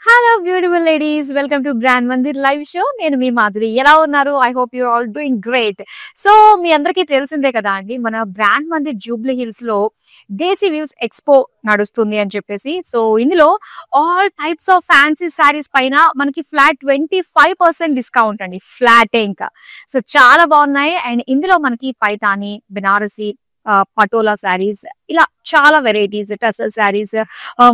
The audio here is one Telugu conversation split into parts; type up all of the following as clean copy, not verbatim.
Hello beautiful ladies, welcome to brand Mandir live show. నేను మీ మాధురి. ఎలా ఉన్నారు? I hope you all doing great. So మీ అందరికీ తెలిసిందే కదా అండి, మన బ్రాండ్ మందిర్ జూబ్లీ హిల్స్ లో దేశీ వ్యూస్ ఎక్స్పో నడుస్తుంది అని చెప్పేసి. సో ఇందులో all types of fancy saris పైన మనకి ఫ్లాట్ 25% డిస్కౌంట్ అండి, ఫ్లాటే ఇంకా. సో చాలా బాగున్నాయి. అండ్ ఇందులో మనకి పైతాని, బెనారసి, పటోలా శారీస్, ఇలా చాలా వెరైటీస్, టసర్ శారీస్,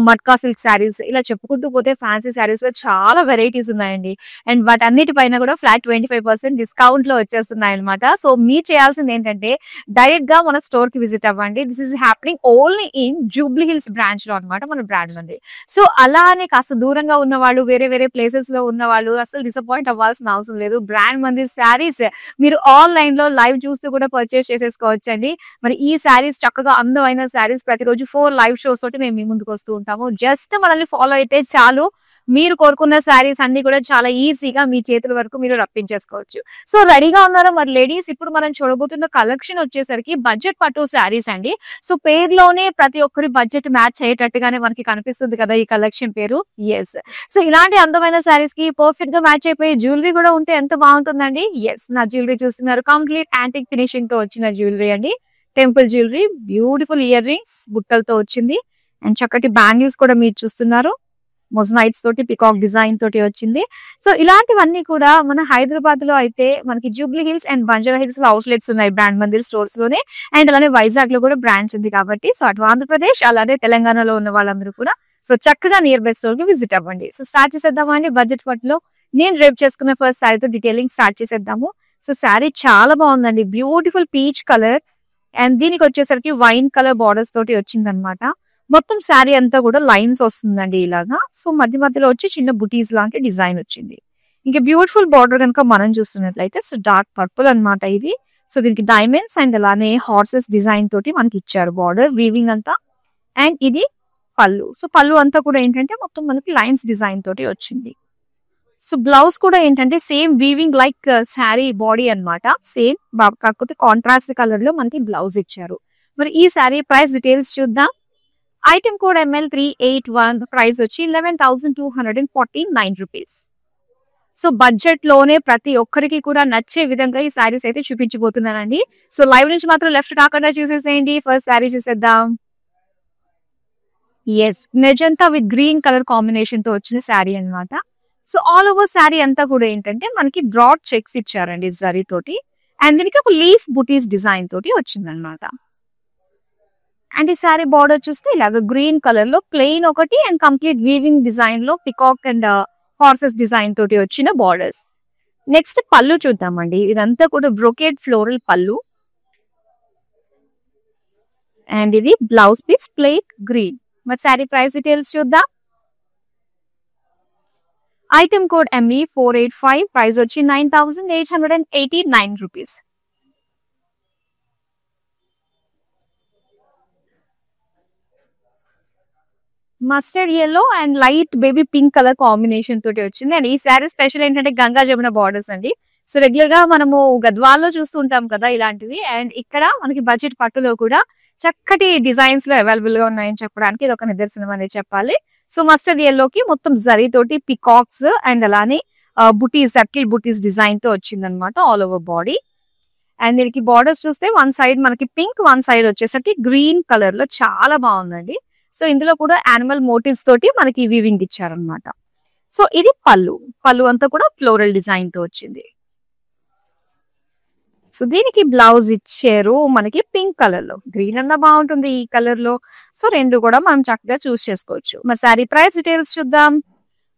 మట్కా సిల్క్ శారీస్, ఇలా చెప్పుకుంటూ పోతే ఫ్యాన్సీ శారీస్ లో చాలా వెరైటీస్ ఉన్నాయండి. అండ్ వాటన్నిటిపైన కూడా ఫ్లాట్ 25% డిస్కౌంట్ లో వచ్చేస్తున్నాయి అనమాట. సో మీరు చేయాల్సింది ఏంటంటే డైరెక్ట్ గా మన స్టోర్ కి విజిట్ అవ్వండి. This is happening only in Jubilee hills branch లో అనమాట, మన బ్రాండ్ ఉంది. సో అలా అని కాస్త దూరంగా ఉన్న వాళ్ళు, వేరే వేరే ప్లేసెస్ లో ఉన్న వాళ్ళు అసలు డిసప్పాయింట్ అవ్వాల్సిన అవసరం లేదు. బ్రాండ్ మందిర్ శారీస్ మీరు ఆన్లైన్ లో లైవ్ చూస్తూ కూడా పర్చేస్ చేసేసుకోవచ్చండి. మరి ఈ శారీస్ చక్కగా అందమైన శారీస్ ప్రతిరోజు 4 లైవ్ షోస్ తోటి మేము మీ ముందుకు వస్తూ ఉంటాము. జస్ట్ మనల్ని ఫాలో అయితే చాలు, మీరు కోరుకున్న శారీస్ అన్ని కూడా చాలా ఈజీగా మీ చేతుల వరకు మీరు రప్పించేసుకోవచ్చు. సో రెడీగా ఉన్నారా మరి లేడీస్? ఇప్పుడు మనం చూడబోతున్న కలెక్షన్ వచ్చేసరికి బడ్జెట్ పట్టు శారీస్ అండి. సో పేరులోనే ప్రతి ఒక్కరి బడ్జెట్ మ్యాచ్ అయ్యేటట్టుగానే మనకి కనిపిస్తుంది కదా ఈ కలెక్షన్ పేరు. ఎస్. సో ఇలాంటి అందమైన శారీస్ కి పర్ఫెక్ట్ గా మ్యాచ్ అయిపోయి జ్యువెలరీ కూడా ఉంటే ఎంత బాగుంటుందండి. ఎస్, నా జ్యువెలరీ చూస్తున్నారు, కంప్లీట్ యాంటిక్ ఫినిషింగ్ తో వచ్చిన జ్యువెలరీ అండి. Temple jewellery, beautiful earrings బుట్టలతో వచ్చింది. అండ్ చక్కటి బ్యాంగిల్స్ కూడా మీరు చూస్తున్నారు, మొజనైట్స్ తోటి పికాక్ డిజైన్ తోటి వచ్చింది. సో ఇలాంటివన్నీ కూడా మన హైదరాబాద్ లో అయితే మనకి Jubilee hills and Banjara hills లో అవుట్లెట్స్ ఉన్నాయి బ్రాండ్ మందిర్ స్టోర్స్ లోనే. అండ్ అలానే వైజాగ్ లో కూడా బ్రాంచ్ ఉంది కాబట్టి, సో అటు ఆంధ్రప్రదేశ్ అలానే తెలంగాణలో ఉన్న వాళ్ళందరూ కూడా సో చక్కగా నియర్ బై స్టోర్ కి విజిట్ అవ్వండి. సో స్టార్ట్ చేసేద్దామా అండి బడ్జెట్ పట్టులో. నేను రేపు చేసుకున్న ఫస్ట్ శారీతో డీటెయిలింగ్ స్టార్ట్ చేసేద్దాము. సో శారీ చాలా బాగుందండి, బ్యూటిఫుల్ పీచ్ కలర్. అండ్ దీనికి వచ్చేసరికి వైన్ కలర్ బార్డర్స్ తోటి వచ్చిందనమాట. మొత్తం శారీ అంతా కూడా లైన్స్ వస్తుందండి ఇలాగా. సో మధ్య మధ్యలో వచ్చి చిన్న బుటీస్ లాంటి డిజైన్ వచ్చింది. ఇంకా బ్యూటిఫుల్ బార్డర్ కనుక మనం చూస్తున్నట్లయితే సో డార్క్ పర్పుల్ అనమాట ఇది. సో దీనికి డైమండ్స్ అండ్ అలానే హార్సెస్ డిజైన్ తోటి మనకి ఇచ్చారు బార్డర్ వీవింగ్ అంతా. అండ్ ఇది పళ్ళు. సో పళ్ళు అంతా కూడా ఏంటంటే మొత్తం మనకి లైన్స్ డిజైన్ తోటి వచ్చింది. సో బ్లౌజ్ కూడా ఏంటంటే same weaving like sari body అనమాట, సేమ్ కాకపోతే కాంట్రాస్ట్ కలర్ లో మనకి బ్లౌజ్ ఇచ్చారు. మరి ఈ శారీ ప్రైస్ డీటెయిల్స్ చూద్దాం. ఐటమ్ కోడ్ ML381, ప్రైస్ వచ్చి 11,249 రూపీస్. సో బడ్జెట్ లోనే ప్రతి ఒక్కరికి కూడా నచ్చే విధంగా ఈ శారీస్ అయితే చూపించబోతున్నానండి. సో లైవ్ నుంచి మాత్రం లెఫ్ట్ కాకుండా చూసేసేయండి. ఫస్ట్ శారీ చూసేద్దాం. Yes, magenta with green colour combination తో వచ్చిన శారీ అనమాట. సో ఆల్ ఓవర్ శారీ అంతా కూడా ఏంటంటే మనకి బ్రాడ్ చెక్స్ ఇచ్చారండి జరీ తోటి. అండ్ దీనికి ఒక లీఫ్ బుటీస్ డిజైన్ తోటి వచ్చిందనమాట. అండ్ ఈ శారీ బార్డర్ చూస్తే ఇలాగ గ్రీన్ కలర్ లో ప్లెయిన్ ఒకటి అండ్ కంప్లీట్ వీవింగ్ డిజైన్ లో పికాక్ అండ్ హార్సెస్ డిజైన్ తోటి వచ్చిన బార్డర్స్. నెక్స్ట్ పళ్ళు చూద్దామండి. ఇదంతా కూడా బ్రొకేడ్ ఫ్లోరల్ పళ్ళు. అండ్ ఇది బ్లౌజ్ పీస్ ప్లెయిన్ గ్రీన్. మరి శారీ ప్రైస్ డీటెయిల్స్ చూద్దాం. ఐటమ్ కోడ్ ME485, ప్రైస్ వచ్చి 9,889 rupees. Mustard yellow and light baby pink colour combination తోటి వచ్చింది. అండ్ ఈ శారీ స్పెషల్ ఏంటంటే గంగా జమున బార్డర్స్ అండి. సో రెగ్యులర్ గా మనము గద్వాల్లో చూస్తుంటాం కదా ఇలాంటివి. అండ్ ఇక్కడ మనకి బడ్జెట్ పట్టులో కూడా చక్కటి డిజైన్స్ లో అవైలబుల్ గా ఉన్నాయని చెప్పడానికి ఇది ఒక నిదర్శనం అనేది చెప్పాలి. సో మస్టర్డ్ ఎల్లోకి మొత్తం జరీ తోటి పికాక్స్ అండ్ అలానే బుటీస్, సర్కిల్ బుటీస్ డిజైన్ తో వచ్చిందనమాట ఆల్ ఓవర్ బాడీ. అండ్ దీనికి బార్డర్స్ చూస్తే వన్ సైడ్ మనకి పింక్, వన్ సైడ్ వచ్చేసరికి గ్రీన్ కలర్ లో చాలా బాగుందండి. సో ఇందులో కూడా యానిమల్ మోటివ్స్ తోటి మనకి వీవింగ్ ఇచ్చారనమాట. సో ఇది పళ్ళు. పళ్ళు అంతా కూడా ఫ్లోరల్ డిజైన్ తో వచ్చింది. సో దీనికి బ్లౌజ్ ఇచ్చారు మనకి పింక్ కలర్ లో. గ్రీన్ అన్నా బాగుంటుంది ఈ కలర్ లో. సో రెండు కూడా మనం చక్కగా చూస్ చేసుకోవచ్చు. మరి శారీ ప్రైస్ డీటెయిల్స్ చూద్దాం.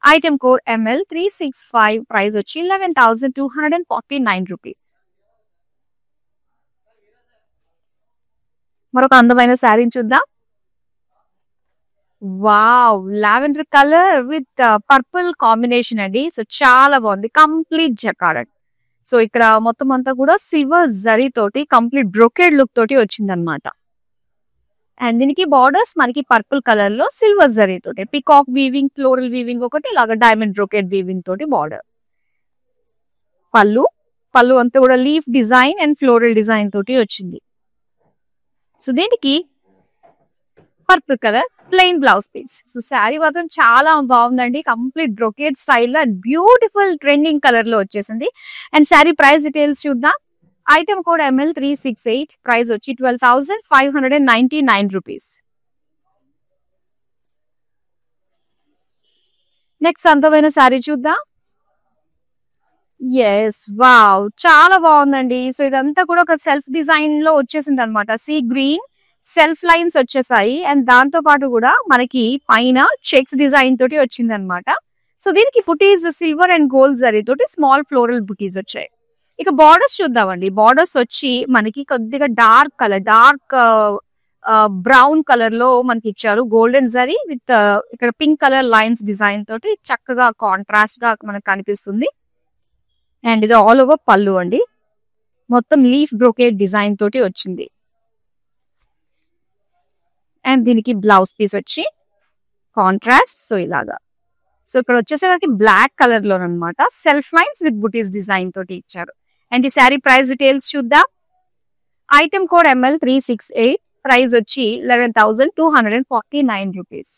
ఐటమ్ కోడ్ ML365, ప్రైస్ వచ్చి 11,249 రూపీస్. మరొక అందమైన శారీని చూద్దాం. Wow, lavender colour with purple combination అండి. సో చాలా బాగుంది, కంప్లీట్ జకార్డ్. సో ఇక్కడ మొత్తం అంతా కూడా సిల్వర్ జరీ తోటి కంప్లీట్ బ్రొకేడ్ లుక్ తోటి వచ్చిందనమాట. అండ్ దీనికి బార్డర్స్ మనకి పర్పుల్ కలర్ లో సిల్వర్ జరీ తోటి పికాక్ వీవింగ్, ఫ్లోరల్ వీవింగ్ ఒకటి, ఇలాగా డైమండ్ బ్రొకేడ్ వీవింగ్ తోటి బార్డర్. పళ్ళు అంతా కూడా leaf design and floral design తోటి వచ్చింది. సో దీనికి purple colour plain blouse piece. So sari మాత్రం చాలా బాగుందండి. కంప్లీట్ బ్రొకేట్ స్టైల్ లో బ్యూటిఫుల్ ట్రెండింగ్ కలర్ లో వచ్చేసింది. అండ్ శారీ ప్రైస్ డీటెయిల్స్ చూద్దాం. ఐటమ్ కోడ్ ML368, ప్రైస్ వచ్చి 12,599 రూపీస్. నెక్స్ట్ అందమైన శారీ చూద్దాం. ఎస్, వావ్, చాలా బాగుందండి. సో ఇదంతా కూడా ఒక సెల్ఫ్ డిజైన్ లో వచ్చేసింది అనమాట. సీ గ్రీన్ సెల్ఫ్ లైన్స్ వచ్చేసాయి. అండ్ దాంతో పాటు కూడా మనకి పైన చెక్స్ డిజైన్ తోటి వచ్చింది అనమాట. సో దీనికి బుటీస్ సిల్వర్ అండ్ గోల్డ్ జరీ తోటి స్మాల్ ఫ్లోరల్ బుటీస్ వచ్చాయి. ఇక బార్డర్స్ చూద్దామండి. బార్డర్స్ వచ్చి మనకి కొద్దిగా dark colour, dark brown colour లో మనకి ఇచ్చారు. గోల్డెన్ జరీ విత్ ఇక్కడ పింక్ కలర్ లైన్స్ డిజైన్ తోటి చక్కగా కాంట్రాస్ట్ గా మనకు కనిపిస్తుంది. అండ్ ఇది ఆల్ ఓవర్ పళ్ళు అండి. మొత్తం లీఫ్ బ్రోకేడ్ డిజైన్ తోటి వచ్చింది. అండ్ దీనికి బ్లౌజ్ పీస్ వచ్చి కాంట్రాస్ట్. సో ఇలాగా, సో ఇక్కడ వచ్చేసరికి బ్లాక్ కలర్ లో అనమాట self lines with buttis design తోటి ఇచ్చారు. అండ్ ఈ శారీ ప్రైస్ డీటెయిల్స్ చూద్దాం. ఐటమ్ కోడ్ ML368, ప్రైస్ వచ్చి 11,249 రూపీస్.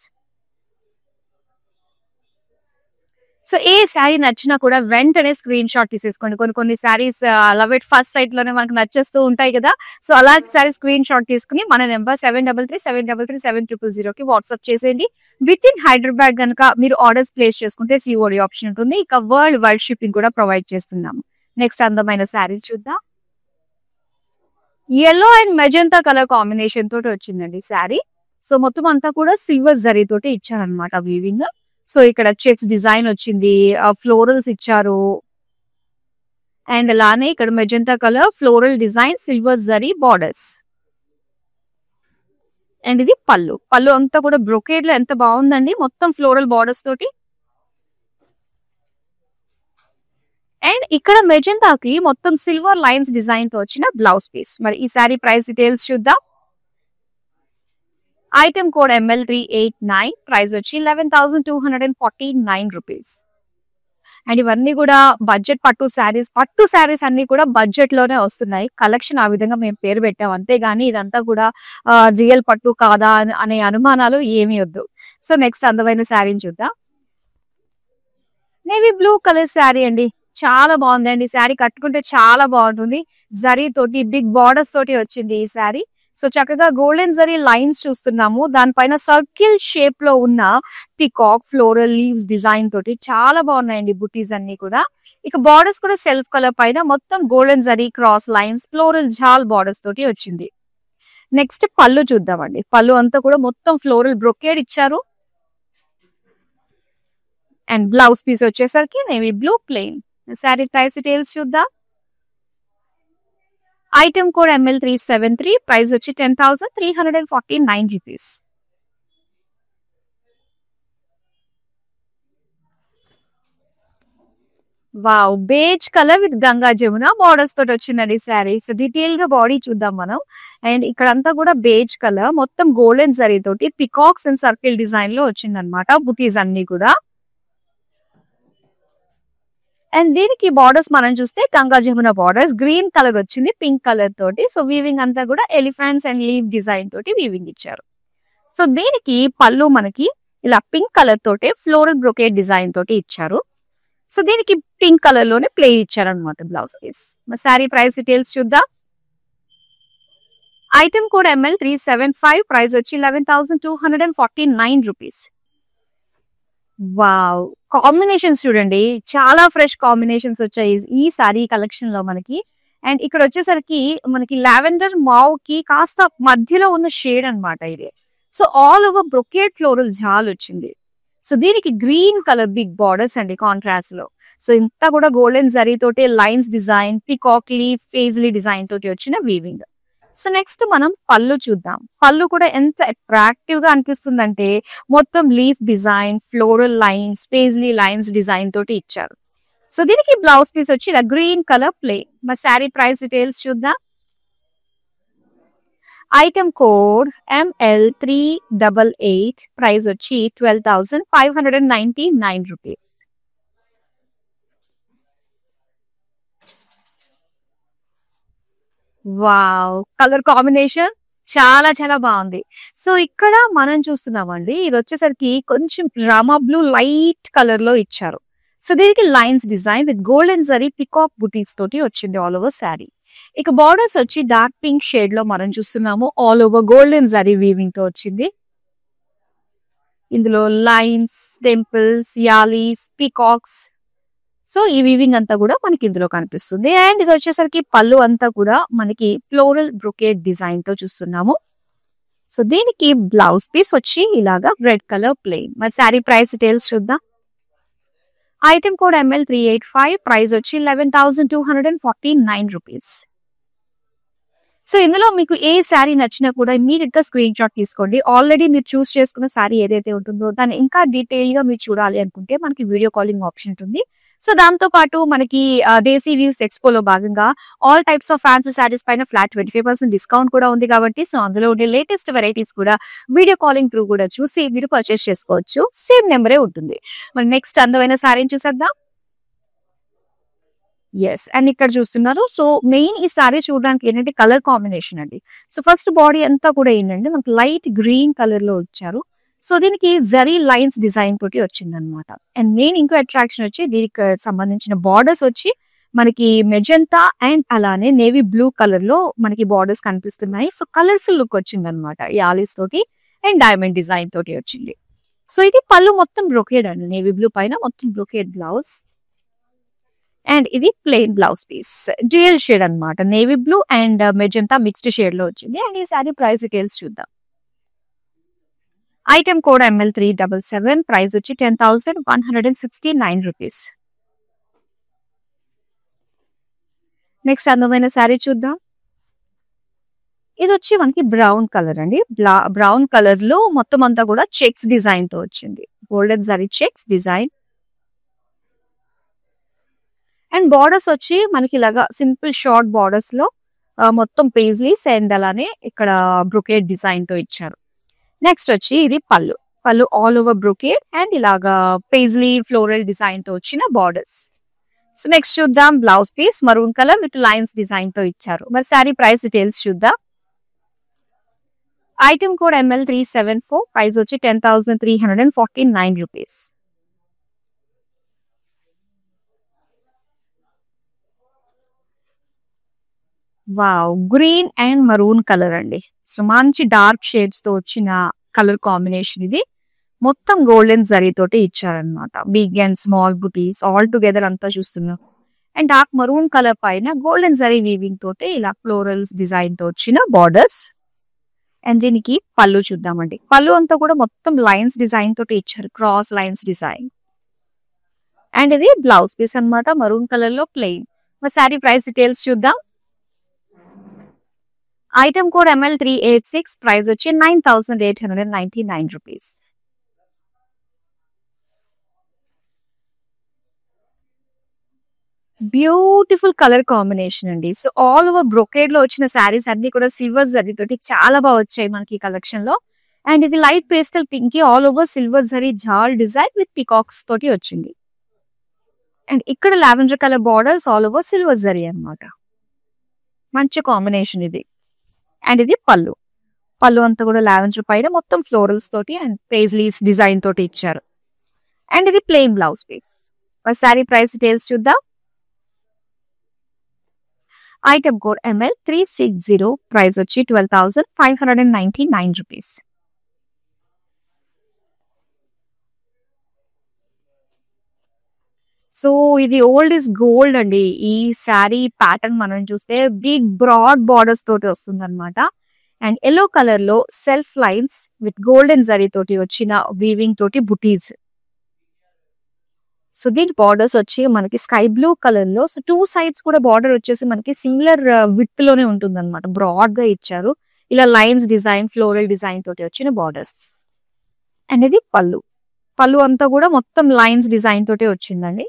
సో ఏ శారీ నచ్చినా కూడా వెంటనే స్క్రీన్ షాట్ తీసేసుకోండి. కొన్ని saris love it first sight లోనే మనకు నచ్చేస్తూ ఉంటాయి కదా. సో అలా శారీ స్క్రీన్ షాట్ తీసుకుని మన నెంబర్ 7337337000 కి వాట్సాప్ చేసేయండి. విత్ ఇన్ హైదరాబాద్ కనుక మీరు ఆర్డర్స్ ప్లేస్ చేసుకుంటే COD ఆప్షన్ ఉంటుంది. ఇక వరల్డ్ వైడ్ షిప్పింగ్ కూడా ప్రొవైడ్ చేస్తున్నాము. నెక్స్ట్ అందమైన శారీ చూద్దాం. yellow and magenta colour combination తోటి వచ్చిందండి శారీ. సో మొత్తం అంతా కూడా సిల్వర్ జరీ తోటి ఇచ్చారనమాట వీవింగ్. సో ఇక్కడ చెక్స్ డిజైన్ వచ్చింది, ఫ్లోరల్స్ ఇచ్చారు. అండ్ అలానే ఇక్కడ magenta colour floral design, silver zari borders. And ఇది పళ్ళు. పళ్ళు అంతా కూడా బ్రొకేడ్ లో ఎంత బాగుందండి, మొత్తం ఫ్లోరల్ బార్డర్స్ తోటి. అండ్ ఇక్కడ మెజెంతాకి మొత్తం సిల్వర్ లైన్స్ డిజైన్ తో వచ్చిన బ్లౌజ్ పీస్. మరి ఈ శారీ ప్రైస్ డీటెయిల్స్ చూద్దాం. ఐటమ్ కోడ్ ML389, ప్రైస్ వచ్చి 11,249 రూపీస్. అండ్ ఇవన్నీ కూడా బడ్జెట్ పట్టు శారీస్ అన్ని కూడా బడ్జెట్ లోనే వస్తున్నాయి. కలెక్షన్ ఆ విధంగా మేము పేరు పెట్టాం, అంతేగాని ఇదంతా కూడా రియల్ పట్టు కాదా అనే అనుమానాలు ఏమీ వద్దు. సో నెక్స్ట్ అందమైన శారీని చూద్దాం. నేవీ బ్లూ కలర్ శారీ అండి. చాలా బాగుందండి. శారీ కట్టుకుంటే చాలా బాగుంటుంది. జరీ తోటి బిగ్ బార్డర్స్ తోటి వచ్చింది ఈ శారీ. సో చక్కగా గోల్డెన్ జరీ లైన్స్ చూస్తున్నాము. దానిపైన సర్కిల్ షేప్ లో ఉన్న పికాక్ ఫ్లోరల్ లీవ్స్ డిజైన్ తోటి చాలా బాగున్నాయండి బుటీస్ అన్ని కూడా. ఇక బార్డర్స్ కూడా సెల్ఫ్ కలర్ పైన మొత్తం golden zari cross lines floral jaal borders తోటి వచ్చింది. నెక్స్ట్ పళ్ళు చూద్దామండి. పళ్ళు అంతా కూడా మొత్తం ఫ్లోరల్ బ్రొకేడ్ ఇచ్చారు. అండ్ బ్లౌజ్ పీస్ వచ్చేసరికి navy blue plain. Sari price details చూద్దాం. ఐటమ్ కోడ్ ML373, ప్రైస్ వచ్చి 10,349 rupees. Wow, beige colour with Ganga Jamuna borders తోటి వచ్చిందండి శారీ. సో డీటెయిల్ గా బాడీ చూద్దాం మనం. అండ్ ఇక్కడంతా కూడా బేజ్ కలర్ మొత్తం గోల్డెన్ జరీ తోటి పికాక్స్ అండ్ సర్కిల్ డిజైన్ లో వచ్చిందనమాట బుటీస్ అన్ని కూడా. అండ్ దీనికి బార్డర్స్ మనం చూస్తే Ganga Jamuna borders, green colour వచ్చింది పింక్ కలర్ తోటి. సో వీవింగ్ అంతా కూడా ఎలిఫెంట్స్ అండ్ లీవ్ డిజైన్ తోటి వీవింగ్ ఇచ్చారు. సో దీనికి పళ్ళు మనకి ఇలా పింక్ కలర్ తోటి ఫ్లోరల్ బ్రొకేడ్ డిజైన్ తోటి ఇచ్చారు. సో దీనికి పింక్ కలర్ లోనే ప్లే ఇచ్చారు అనమాట blouse piece. Sari price details చూద్దాం. ఐటమ్ కోడ్ ML375, ప్రైస్ వచ్చి 11,249 రూపీస్. వావ్, కాంబినేషన్స్ చూడండి, చాలా ఫ్రెష్ కాంబినేషన్స్ వచ్చాయి ఈ సారీ కలెక్షన్ లో మనకి. అండ్ ఇక్కడ వచ్చేసరికి మనకి లావెండర్ మావ్ కి కాస్త మధ్యలో ఉన్న షేడ్ అన్నమాట ఇది. So all over brocade floral jaal వచ్చింది. సో దీనికి గ్రీన్ కలర్ బిగ్ బార్డర్స్ అండి కాంట్రాస్ట్ లో. సో ఇంత కూడా గోల్డెన్ జరీ తోటి lines design, peacock leaf, paisley design తోటి వచ్చిన వీవింగ్. సో నెక్స్ట్ మనం పళ్ళు చూద్దాం. పళ్ళు కూడా ఎంత అట్రాక్టివ్ గా అనిపిస్తుందంటే మొత్తం leaf design, floral lines, paisley lines design తోటి ఇచ్చారు. సో దీనికి బ్లౌజ్ పీస్ వచ్చి ఇలా గ్రీన్ కలర్ ప్లే. మా శారీ ప్రైస్ డీటెయిల్స్ చూద్దాం. ఐటమ్ కోడ్ ML388, ప్రైస్ వచ్చి 12,599 రూపీస్. వావ్, కలర్ కాంబినేషన్ చాలా చాలా బాగుంది. సో ఇక్కడ మనం చూస్తున్నామండి. ఇది వచ్చేసరికి కొంచెం రామా బ్లూ లైట్ కలర్ లో ఇచ్చారు. సో దీనికి lines design with golden zari peacock బుటీస్ తోటి వచ్చింది ఆల్ ఓవర్ శారీ. ఇక బార్డర్స్ వచ్చి డార్క్ పింక్ షేడ్ లో మనం చూస్తున్నాము. All over golden zari weaving తో వచ్చింది. ఇందులో lines, temples, allies, peacocks. So ఈ వీవింగ్ అంతా కూడా మనకి ఇందులో కనిపిస్తుంది. అండ్ ఇది వచ్చేసరికి పళ్ళు అంతా కూడా మనకి ఫ్లోరల్ బ్రొకేట్ డిజైన్ తో చూస్తున్నాము. సో దీనికి బ్లౌజ్ పీస్ వచ్చి ఇలాగా రెడ్ కలర్ ప్లెయిన్. మరి శారీ ప్రైస్ డీటెయిల్స్ చూద్దాం. ఐటమ్ కోడ్ ML 385, ప్రైస్ వచ్చి 11,249 రూపీస్. సో ఇందులో మీకు ఏ శారీ నచ్చినా కూడా ఇమీడియట్ గా స్క్రీన్ షాట్ తీసుకోండి. ఆల్రెడీ మీరు చూస్ చేసుకున్న శారీ ఏదైతే ఉంటుందో దాన్ని ఇంకా డీటెయిల్ గా మీరు చూడాలి అనుకుంటే మనకి వీడియో కాలింగ్ ఆప్షన్ ఉంటుంది. సో దాంతో పాటు మనకి దేశీ వ్యూస్ ఎక్స్పోలో భాగంగా all types of fancy saris పైన ఫ్లాట్ 25% డిస్కౌంట్ కూడా ఉంది కాబట్టి సో అందులో ఉండే లేటెస్ట్ వెరైటీస్ కూడా వీడియో కాలింగ్ త్రూ కూడా చూసి మీరు పర్చేస్ చేసుకోవచ్చు. సేమ్ నెంబరే ఉంటుంది. మరి నెక్స్ట్ అందమైన శారీని చూసేద్దాం. ఎస్, అండ్ ఇక్కడ చూస్తున్నారు. సో మెయిన్ ఈ సారీ చూడడానికి ఏంటంటే కలర్ కాంబినేషన్ అండి. సో ఫస్ట్ బాడీ అంతా కూడా ఏంటంటే మనకి లైట్ గ్రీన్ కలర్ లో వచ్చారు. సో దీనికి జరీ లైన్స్ డిజైన్ తోటి వచ్చింది అనమాట. అండ్ మెయిన్ ఇంకో అట్రాక్షన్ వచ్చి దీనికి సంబంధించిన బార్డర్స్ వచ్చి మనకి మెజెంటా అండ్ అలానే నేవీ బ్లూ కలర్ లో మనకి బార్డర్స్ కనిపిస్తున్నాయి. సో కలర్ఫుల్ లుక్ వచ్చింది అనమాట ఈ ఆలీస్ తోటి అండ్ డైమండ్ డిజైన్ తోటి వచ్చింది. సో ఇది పళ్ళు మొత్తం బ్రొకేడ్ అండి. నేవీ బ్లూ పైన మొత్తం బ్రొకేడ్ బ్లౌజ్. అండ్ ఇది plain blouse piece, dual shade అన్నమాట. Navy blue and magenta mixed shade లో వచ్చింది. అండ్ ఈ సారీ ప్రైస్ డీటెయిల్స్ చూద్దాం. ఐటమ్ కోడ్ ML 377, ప్రైస్ వచ్చి 10,169 రూపీస్. నెక్స్ట్ అందమైన శారీ చూద్దాం. ఇది వచ్చి మనకి బ్రౌన్ కలర్ అండి. బ్రౌన్ కలర్ లో మొత్తం అంతా కూడా చెక్స్ డిజైన్ తో వచ్చింది. Golden zari checks design. And borders వచ్చి మనకి ఇలాగా సింపుల్ షార్ట్ బార్డర్స్ లో మొత్తం పేజ్లీస్ అండ్ అలానే ఇక్కడ బ్రొకేడ్ డిజైన్ తో ఇచ్చారు. నెక్స్ట్ వచ్చి ఇది pallu. Pallu all over brocade and ఇలాగా పేజ్లీ ఫ్లోరల్ డిజైన్ తో వచ్చిన బార్డర్స్. సో నెక్స్ట్ చూద్దాం blouse piece maroon colour with lines design తో ఇచ్చారు. మరి శారీ ప్రైస్ డీటెయిల్స్ చూద్దాం. ఐటమ్ కోడ్ ML 374, ప్రైస్ వచ్చి 10,349 rupees. Wow, green and maroon colour అండి. సో మంచి డార్క్ షేడ్స్ తో వచ్చిన కలర్ కాంబినేషన్ ఇది. మొత్తం గోల్డెన్ జరీ తోటి ఇచ్చారనమాట. Big and small buttis all together అంతా చూస్తున్నాం. అండ్ డార్క్ మరూన్ కలర్ పైన గోల్డెన్ జరీ వీవింగ్ తోటి ఇలా ఫ్లోరల్స్ డిజైన్ తో వచ్చిన బార్డర్స్. అండ్ దీనికి పళ్ళు చూద్దామండి. పళ్ళు అంతా కూడా మొత్తం లైన్స్ డిజైన్ తోటి ఇచ్చారు, క్రాస్ లైన్స్ డిజైన్. అండ్ ఇది బ్లౌజ్ పీస్ అన్నమాట, మరూన్ కలర్ లో ప్లెయిన్. మరి శారీ ప్రైస్ డీటెయిల్స్ చూద్దాం. ఐటమ్ కోడ్ ML 386, ప్రైస్ వచ్చి 9,899 రూపీస్. బ్యూటిఫుల్ కలర్ కాంబినేషన్ అండి. సో ఆల్ ఓవర్ బ్రొకేడ్ లో వచ్చిన శారీస్ అన్ని కూడా సిల్వర్ జరీ తోటి చాలా బాగా వచ్చాయి మనకి కలెక్షన్ లో. అండ్ ఇది light pastel pink all over silver zari jaal design with peacocks తోటి వచ్చింది. అండ్ ఇక్కడ lavender colour borders all over silver zari అన్నమాట. మంచి కాంబినేషన్ ఇది. అండ్ ఇది పళ్ళు. పళ్ళు అంతా కూడా లావెండర్ పైన మొత్తం ఫ్లోరల్స్ తోటి అండ్ పేజ్లీస్ డిజైన్ తోటి ఇచ్చారు. అండ్ ఇది ప్లెయిన్ బ్లౌజ్ పీస్. మరి శారీ ప్రైస్ డీటెయిల్స్ చూద్దాం. ఐటమ్ కోడ్ ML 360, ప్రైస్ వచ్చి 12,599 రూపీస్. సో ఇది ఓల్డ్ ఇస్ గోల్డ్ అండి. ఈ శారీ ప్యాటర్న్ మనం చూస్తే బిగ్ బ్రాడ్ బార్డర్స్ తోటి వస్తుంది అనమాట. అండ్ ఎల్లో కలర్ లో self lines with golden zari తోటి వచ్చిన వీవింగ్ తోటి బుటీస్. సో దీని బార్డర్స్ వచ్చి మనకి స్కై బ్లూ కలర్ లో. సో టూ సైడ్స్ కూడా బార్డర్ వచ్చేసి మనకి సిమిలర్ విత్ లోనే ఉంటుంది అనమాట. బ్రాడ్ గా ఇచ్చారు. ఇలా లైన్స్ డిజైన్ ఫ్లోరల్ డిజైన్ తోటి వచ్చిన బార్డర్స్. అండ్ ఇది పళ్ళు. పళ్ళు అంతా కూడా మొత్తం లైన్స్ డిజైన్ తోటి వచ్చిందండి.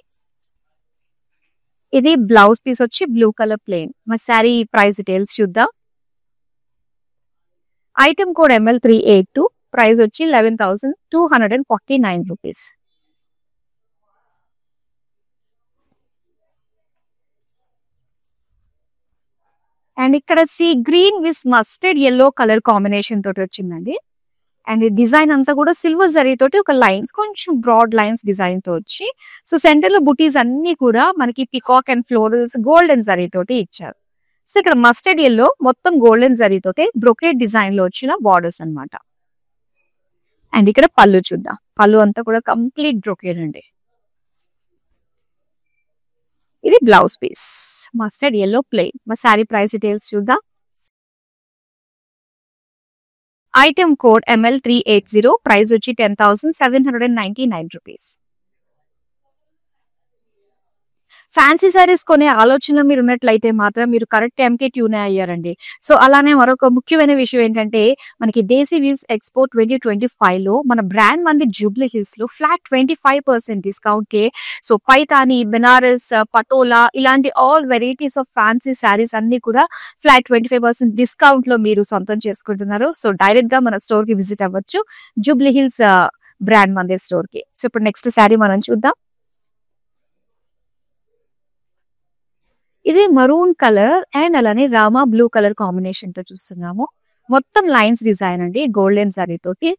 ఇది బ్లౌజ్ పీస్ వచ్చి బ్లూ కలర్ ప్లెయిన్. మరి శారీ ప్రైస్ డీటెయిల్స్ చూద్దాం. ఐటమ్ కోడ్ ML 382, ప్రైస్ వచ్చి 11,249 రూపీస్. అండ్ ఇక్కడ sea green with mustard yellow colour combination తోటి వచ్చిందండి. అండ్ ఈ డిజైన్ అంతా కూడా సిల్వర్ జరీ తోటి ఒక లైన్స్ కొంచెం బ్రాడ్ లైన్స్ డిజైన్ తో వచ్చి, సో సెంటర్ లో బుటీస్ అన్ని కూడా మనకి peacock and florals golden zari తోటి ఇచ్చారు. సో ఇక్కడ మస్టర్డ్ yellow మొత్తం గోల్డెన్ జరీ తోటి బ్రొకేట్ డిజైన్ లో వచ్చిన బార్డర్స్ అన్నమాట. అండ్ ఇక్కడ పళ్ళు చూద్దాం. పళ్ళు అంతా కూడా కంప్లీట్ బ్రొకేట్ అండి. ఇది blouse piece mustard yellow plain. మా శారీ ప్రైస్ డీటెయిల్స్ చూద్దాం. ఐటమ్ కోడ్ ML380, ప్రైస్ వచ్చి 10,799 రూపీస్. ఫ్యాన్సీ సారీస్ కొనే ఆలోచన మీరు ఉన్నట్లయితే మాత్రం మీరు కరెక్ట్ టైంకే ట్యూన్ అయ్యారండి. సో అలానే మరొక ముఖ్యమైన విషయం ఏంటంటే, మనకి దేశీ వ్యూస్ ఎక్స్పో 2025 లో మన బ్రాండ్ మంది జూబ్లీ హిల్స్ లో ఫ్లాట్ 25% డిస్కౌంట్ కే సో పైతాని, బెనారస్, పటోలా ఇలాంటి all varieties of fancy saris అన్ని కూడా ఫ్లాట్ 25% డిస్కౌంట్ లో మీరు సొంతం చేసుకుంటున్నారు. సో డైరెక్ట్ గా మన స్టోర్ కి విజిట్ అవ్వచ్చు, జూబ్లీ హిల్స్ బ్రాండ్ మంది స్టోర్ కి. సో ఇప్పుడు నెక్స్ట్ శారీ మనం చూద్దాం. ఇది మరూన్ కలర్ అండ్ అలానే రామా బ్లూ కలర్ కాంబినేషన్ తో చూస్తున్నాము. మొత్తం లైన్స్ డిజైన్ అండి గోల్డెన్ సారీ తోటి.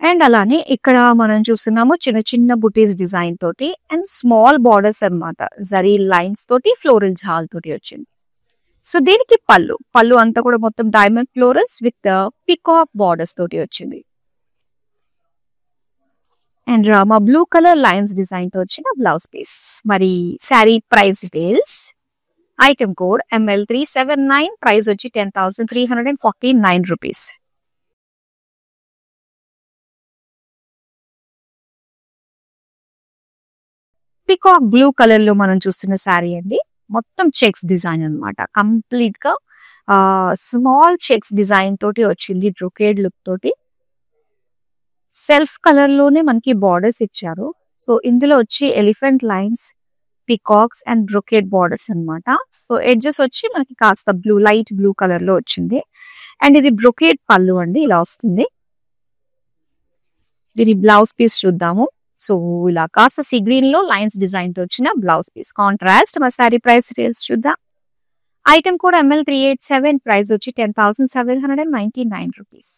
అండ్ అలానే ఇక్కడ మనం చూస్తున్నాము చిన్న చిన్న బుటీస్ డిజైన్ తోటి అండ్ స్మాల్ బార్డర్స్ అన్నమాట. జరీ లైన్స్ తోటి ఫ్లోరల్ జాల్ తోటి వచ్చింది. సో దీనికి పళ్ళు అంతా కూడా మొత్తం diamond florals with peacock borders తోటి వచ్చింది. And Rama blue colour lines design తో వచ్చిన బ్లౌజ్ పీస్. మరి sari price details. Item code ML379, price వచ్చి 10,349 రూపీస్. పికాక్ బ్లూ కలర్ లో మనం చూస్తున్న శారీ అండి. మొత్తం చెక్స్ డిజైన్ అన్నమాట. కంప్లీట్ గా స్మాల్ చెక్స్ డిజైన్ తోటి వచ్చింది, బ్రొకేడ్ లుక్ తోటి. సెల్ఫ్ కలర్ లోనే మనకి బార్డర్స్ ఇచ్చారు. సో ఇందులో వచ్చి elephant lines, peacocks and brocade borders అన్నమాట. సో ఎడ్జెస్ వచ్చి మనకి కాస్త లైట్ బ్లూ కలర్ లో వచ్చింది. అండ్ ఇది బ్రొకేడ్ పళ్ళు అండి, ఇలా వస్తుంది. దీని బ్లౌజ్ పీస్ చూద్దాము. సో ఇలా కాస్త సీ గ్రీన్ లో లైన్స్ డిజైన్ తో వచ్చిన బ్లౌజ్ పీస్. కాంట్రాస్ట్. మా శారీ ప్రైస్ డీటెయిల్స్ చూద్దాం. ఐటమ్ కోడ్ ML387, ప్రైస్ వచ్చి 10,799 రూపీస్.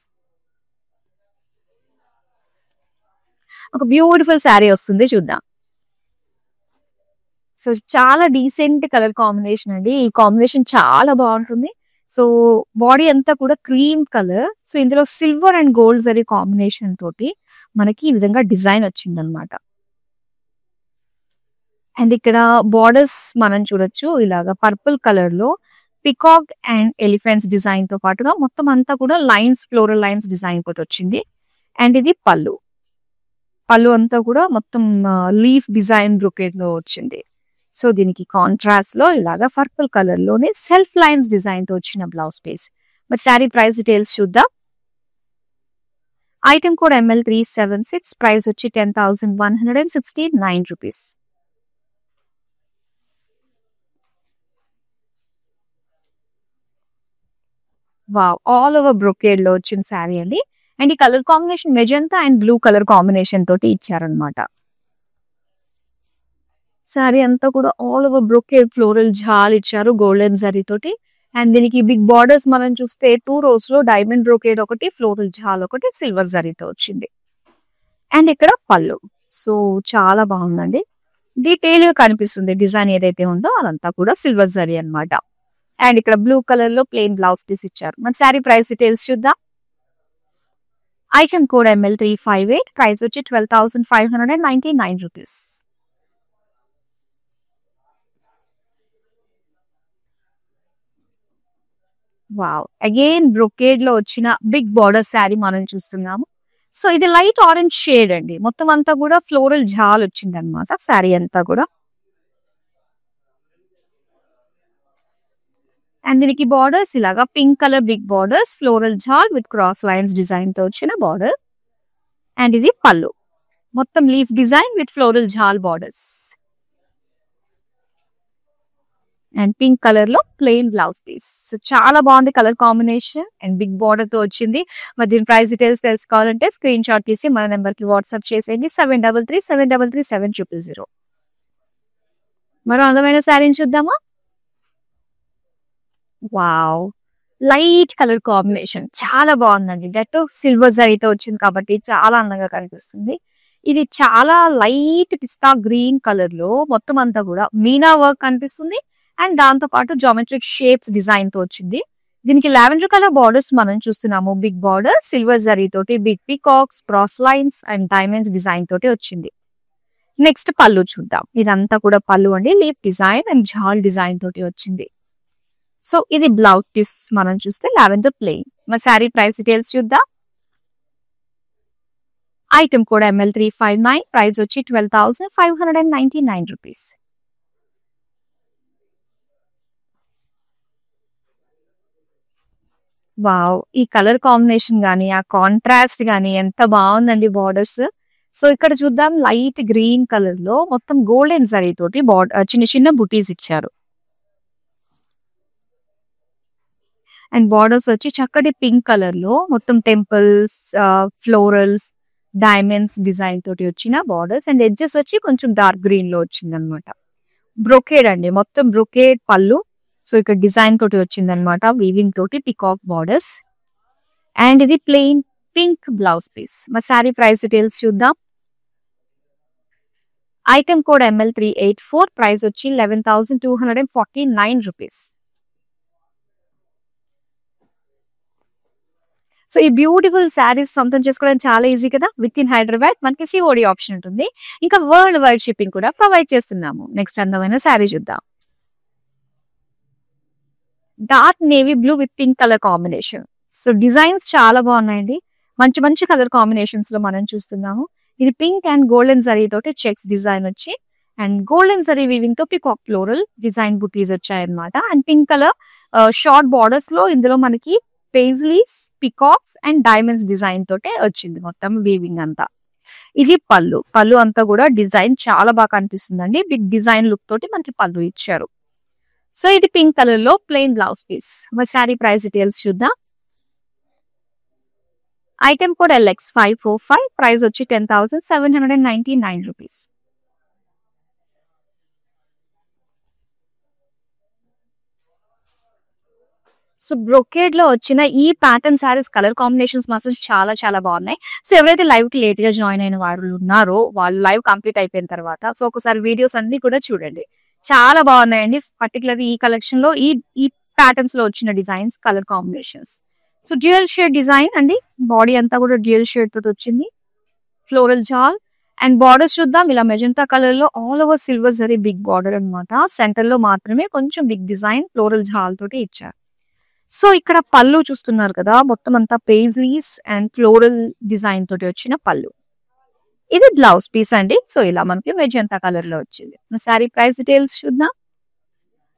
ఒక బ్యూటిఫుల్ శారీ వస్తుంది, చూద్దాం. సో చాలా డీసెంట్ కలర్ కాంబినేషన్ అండి. ఈ కాంబినేషన్ చాలా బాగుంటుంది. సో బాడీ అంతా కూడా క్రీమ్ కలర్. సో ఇందులో silver and gold zari combination తోటి మనకి ఈ విధంగా డిజైన్ వచ్చింది అనమాట. అండ్ ఇక్కడ బార్డర్స్ మనం చూడొచ్చు, ఇలాగా పర్పుల్ కలర్ లో పికాక్ అండ్ ఎలిఫెంట్స్ డిజైన్ తో పాటుగా మొత్తం అంతా కూడా లైన్స్, ఫ్లోరల్ లైన్స్ డిజైన్ తోటి వచ్చింది. అండ్ ఇది పళ్ళు అంతా కూడా మొత్తం లీఫ్ డిజైన్ బ్రొకేట్ లో వచ్చింది. సో దీనికి కాంట్రాస్ట్ లో ఇలాగా పర్పుల్ కలర్ లోనే సెల్ఫ్ లైన్స్ డిజైన్ తో వచ్చిన బ్లౌజ్ పీస్. మరి శారీ ప్రైస్ డీటెయిల్స్ చూద్దాం. ఐటమ్ కోడ్ ML376, ప్రైస్ వచ్చి 10,169 rupees. Wow, all over brocade లో వచ్చిన శారీ అండి. అండ్ ఈ colour combination magenta and blue colour combination తోటి ఇచ్చారనమాట. శారీ అంతా కూడా ఆల్ ఓవర్ బ్రొకేడ్ ఫ్లోరల్ జాల్ ఇచ్చారు గోల్డెన్ జరీ తోటి. అండ్ దీనికి బిగ్ బార్డర్స్ మనం చూస్తే 2 rows లో డైమండ్ బ్రొకేడ్ ఒకటి, ఫ్లోరల్ జాల్ ఒకటి, సిల్వర్ జరీతో వచ్చింది. అండ్ ఇక్కడ పళ్ళు. సో చాలా బాగుందండి, డీటెయిల్ గా కనిపిస్తుంది. డిజైన్ ఏదైతే ఉందో అదంతా కూడా సిల్వర్ జరీ అన్నమాట. అండ్ ఇక్కడ బ్లూ కలర్ లో ప్లెయిన్ బ్లౌజ్ పీస్ ఇచ్చారు. మన శారీ ప్రైస్ డీటెయిల్స్ చూద్దాం. ఐటమ్ కోడ్ ML358, ప్రైస్ వచ్చి 12,599 రూపీస్. వావ్, అగైన్ బ్రొకేడ్ లో వచ్చిన బిగ్ బార్డర్ శారీ మనం చూస్తున్నాము. సో ఇది లైట్ ఆరెంజ్ షేడ్ అండి. మొత్తం అంతా కూడా ఫ్లోరల్ జాల్ వచ్చింది అనమాట శారీ అంతా కూడా. అండ్ దీనికి బార్డర్స్ ఇలాగా pink colour big borders, floral jaal with cross lines design తో వచ్చిన బార్డర్. అండ్ ఇది పళ్ళు, మొత్తం leaf design with floral jaal borders. And pink colour లో ప్లెయిన్ బ్లౌజ్ పీస్. సో చాలా బాగుంది colour combination and big border తో వచ్చింది. మరి దీని ప్రైస్ డీటెయిల్స్ తెలుసుకోవాలంటే స్క్రీన్ షాట్ తీసి మన నెంబర్ కి వాట్సాప్ చేసేయండి 7337337000. మరో అందమైన శారీని చూద్దామా. వావ్! లైట్ కలర్ కాంబినేషన్ చాలా బాగుందండి. దట్ సిల్వర్ జరీతో వచ్చింది కాబట్టి చాలా అందంగా కనిపిస్తుంది. ఇది చాలా లైట్ పిస్తా గ్రీన్ కలర్ లో మొత్తం అంతా కూడా మీనా వర్క్ కనిపిస్తుంది. అండ్ దాంతో పాటు జామెట్రిక్ షేప్స్ డిజైన్ తో వచ్చింది. దీనికి లావెండర్ కలర్ బార్డర్స్ మనం చూస్తున్నాము. బిగ్ బార్డర్ సిల్వర్ జరీ తోటి big peacocks, cross lines and diamonds design తోటి వచ్చింది. నెక్స్ట్ పళ్ళు చూద్దాం. ఇదంతా కూడా పళ్ళు అండి. Leaf design and jaal design తోటి వచ్చింది. సో ఇది బ్లౌజ్ పీస్ మనం చూస్తే లావెండర్ ప్లెయిన్. మా శారీ ప్రైస్ డీటెయిల్స్ చూద్దాం. ఐటమ్ కోడ్ ML359, ప్రైస్ వచ్చి 12,599 రూపీస్. వావ్! ఈ కలర్ కాంబినేషన్ గానీ, ఆ కాంట్రాస్ట్ గానీ ఎంత బావుందండి బార్డర్స్. సో ఇక్కడ చూద్దాం లైట్ గ్రీన్ కలర్ లో మొత్తం గోల్డెన్ జరీ తోటి చిన్న చిన్న బుటీస్ ఇచ్చారు. అండ్ బార్డర్స్ వచ్చి చక్కటి పింక్ కలర్ లో మొత్తం టెంపుల్స్, ఫ్లోరల్స్, డైమండ్స్ డిజైన్ తోటి వచ్చిన బార్డర్స్ అండ్ ఎడ్జెస్ వచ్చి కొంచెం డార్క్ గ్రీన్ లో వచ్చిందనమాట. బ్రొకేడ్ అండి, మొత్తం బ్రొకేడ్ పళ్ళు. సో ఇక్కడ డిజైన్ తోటి వచ్చిందనమాట, వీవింగ్ తోటి పికాక్ బార్డర్స్. అండ్ ఇది ప్లెయిన్ పింక్ బ్లౌజ్ పీస్. మా శారీ ప్రైస్ డీటెయిల్స్ చూద్దాం. ఐటమ్ కోడ్ ML384, ప్రైస్ వచ్చి 11,249 రూపీస్. సో ఈ బ్యూటిఫుల్ శారీస్ సొంతం చేసుకోవడం చాలా ఈజీ కదా. విత్ ఇన్ హైదరాబాద్ మనకి సిఓడి ఆప్షన్ ఉంటుంది. ఇంకా వరల్డ్ వైడ్ షిప్పింగ్ కూడా ప్రొవైడ్ చేస్తున్నాము. నెక్స్ట్ అందమైన శారీ చూద్దాం. Dark navy blue with pink colour combination. So designs చాలా బాగున్నాయండి. మంచి మంచి కలర్ కాంబినేషన్స్ లో మనం చూస్తున్నాము. ఇది పింక్ అండ్ గోల్డెన్ జరీ తోటి చెక్స్ డిజైన్ వచ్చి అండ్ గోల్డెన్ జరీ వీవింగ్ తో పికాక్ ఫ్లోరల్ డిజైన్ బుటీస్ వచ్చాయన్నమాట. And pink colour short borders లో ఇందులో మనకి paisleys, peacocks and diamonds design తోటే వచ్చింది మొత్తం వీవింగ్ అంతా. ఇది పళ్ళు. పళ్ళు అంతా కూడా డిజైన్ చాలా బాగా కనిపిస్తుందండి. బిగ్ డిజైన్ లుక్ తోటి మనకి పళ్ళు ఇచ్చారు. సో ఇది పింక్ కలర్ లో ప్లెయిన్ బ్లౌజ్ పీస్. మరి శారీ ప్రైస్ డీటెయిల్స్ చూద్దాం. ఐటమ్ కోడ్ LX545, ప్రైస్ వచ్చి 10,799 రూపీస్. సో బ్రొకేడ్ లో వచ్చిన ఈ ప్యాటర్న్ సారీస్ కలర్ కాంబినేషన్స్ మాత్రం చాలా చాలా బాగున్నాయి. సో ఎవరైతే లైవ్ కి లేట్ గా జాయిన్ అయిన వాళ్ళు ఉన్నారో వాళ్ళు లైవ్ కంప్లీట్ అయిపోయిన తర్వాత సో ఒకసారి వీడియోస్ అన్ని కూడా చూడండి. చాలా బాగున్నాయండి. పర్టికులర్ ఈ కలెక్షన్ లో ఈ ఈ ప్యాటర్న్స్ లో వచ్చిన designs, colour combinations. So dual shade design అండి. బాడీ అంతా కూడా డ్యూయల్ షేడ్ తోటి వచ్చింది. ఫ్లోరల్ జాల్ అండ్ బార్డర్స్ చూద్దాం. ఇలా మెజంతా కలర్ లో all over silver zari big border అనమాట. సెంటర్ లో మాత్రమే కొంచెం బిగ్ డిజైన్ ఫ్లోరల్ జాల్ తోటి ఇచ్చారు. సో ఇక్కడ పళ్ళు చూస్తున్నారు కదా, మొత్తం అంతా పేజ్లీస్ అండ్ ఫ్లోరల్ డిజైన్ తోటి వచ్చిన పళ్ళు. ఇది బ్లౌజ్ పీస్ అండి. సో ఇలా మనకి మెజంతా కలర్ లో వచ్చింది. శారీ ప్రైస్ డీటెయిల్స్ చూద్దాం.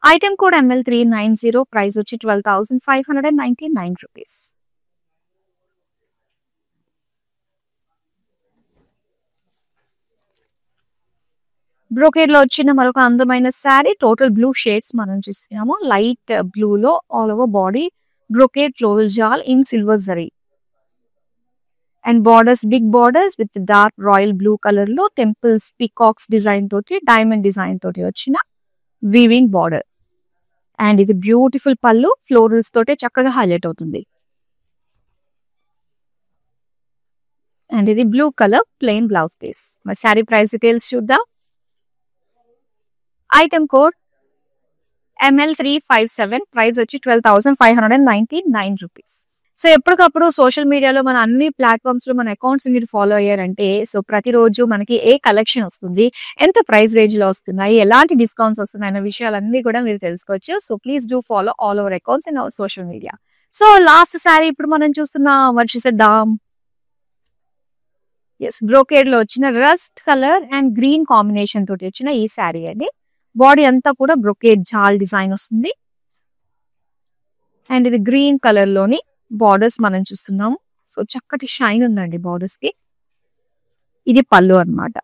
ఐటమ్ కోడ్ ML390, ప్రైస్ వచ్చి 12,599 రూపీస్. బ్రోకేడ్ లో వచ్చిన మరొక అందమైన శారీ. టోటల్ బ్లూ షేడ్స్ మనం చూస్తున్నాము. లైట్ బ్లూ లో all over body brocade floral jaal in silver zari and borders big borders with dark royal blue colour లో టెంపుల్స్, పికాక్స్ డిజైన్ తోటి డైమండ్ డిజైన్ తోటి వచ్చిన వీవింగ్ బార్డర్. అండ్ ఇది బ్యూటిఫుల్ పళ్ళు ఫ్లోరల్స్ తోటే చక్కగా హైలైట్ అవుతుంది. అండ్ ఇది blue colour plain blouse piece. మరి శారీ ప్రైస్ డీటెయిల్స్ చూద్దాం. ఐటమ్ కోడ్ ML357, ప్రైస్ వచ్చి 12,599 రూపీస్. సో ఎప్పటికప్పుడు సోషల్ మీడియాలో మన అన్ని ప్లాట్ఫామ్స్ లో మన అకౌంట్స్ మీరు ఫాలో అయ్యారంటే సో ప్రతిరోజు మనకి ఏ కలెక్షన్ వస్తుంది, ఎంత ప్రైస్ రేంజ్ లో వస్తున్నాయి, ఎలాంటి డిస్కౌంట్స్ వస్తున్నాయి అనే విషయాలన్నీ కూడా మీరు తెలుసుకోవచ్చు. So please do follow all our accounts and hour social media. So last sari ఇప్పుడు మనం చూస్తున్న వచ్చేసేద్దాం. ఎస్, బ్రోకేడ్ లో వచ్చిన rust colour and green combination తోటి వచ్చిన ఈ శారీ అండి. బాడీ అంతా కూడా బ్రోకేడ్ జాల్ డిజైన్ వస్తుంది. అండ్ ఇది గ్రీన్ కలర్ లోని బార్డర్స్ మనం చూస్తున్నాము. సో చక్కటి షైన్ ఉందండి బార్డర్స్ కి. ఇది పళ్ళు అన్నమాట.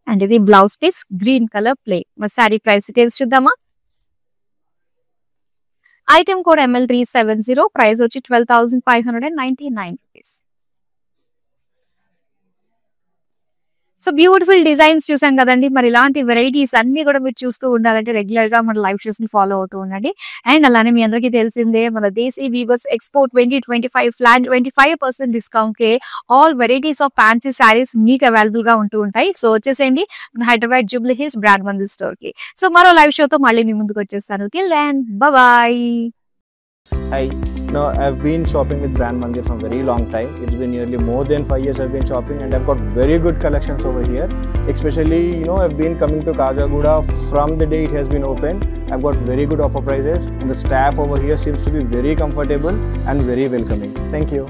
అండ్ ఇది blouse piece green colour plain. మరి శారీ ప్రైస్ డీటెయిల్స్ చూద్దామా. ఐటమ్ కోడ్ ML370, ప్రైస్ వచ్చి 12,599 రూపీస్. సో బ్యూటిఫుల్ డిజైన్స్ చూసాం కదండి. మరి ఇలాంటి వెరైటీస్ అన్ని కూడా మీరు చూస్తూ ఉండాలంటే రెగ్యులర్ గా మన లైవ్ షోస్ ని ఫాలో అవుతూ ఉండండి. అండ్ అలానే మీ అందరికీ తెలిసిందే మన Desi weavers expo 2025 flat 25% discount కి all varieties of fancy saris మీకు అవైలబుల్ గా ఉంటూ ఉంటాయి. సో వచ్చేసేయండి మన హైదరాబాద్ జూబ్లీ హిల్స్ బ్రాండ్ మందిర్ స్టోర్ కి. సో మరో లైవ్ షోతో మళ్ళీ మీ ముందుకు వచ్చేస్తాను. Till then bye. Hi. No, I've been shopping with Brand Mandir from a very long time. It's been nearly more than 5 years I've been shopping, and I've got very good collections over here. Especially, I've been coming to Kajagoda from the day it has been opened. I've got very good offer prices, and the staff over here seems to be very comfortable and very welcoming. Thank you.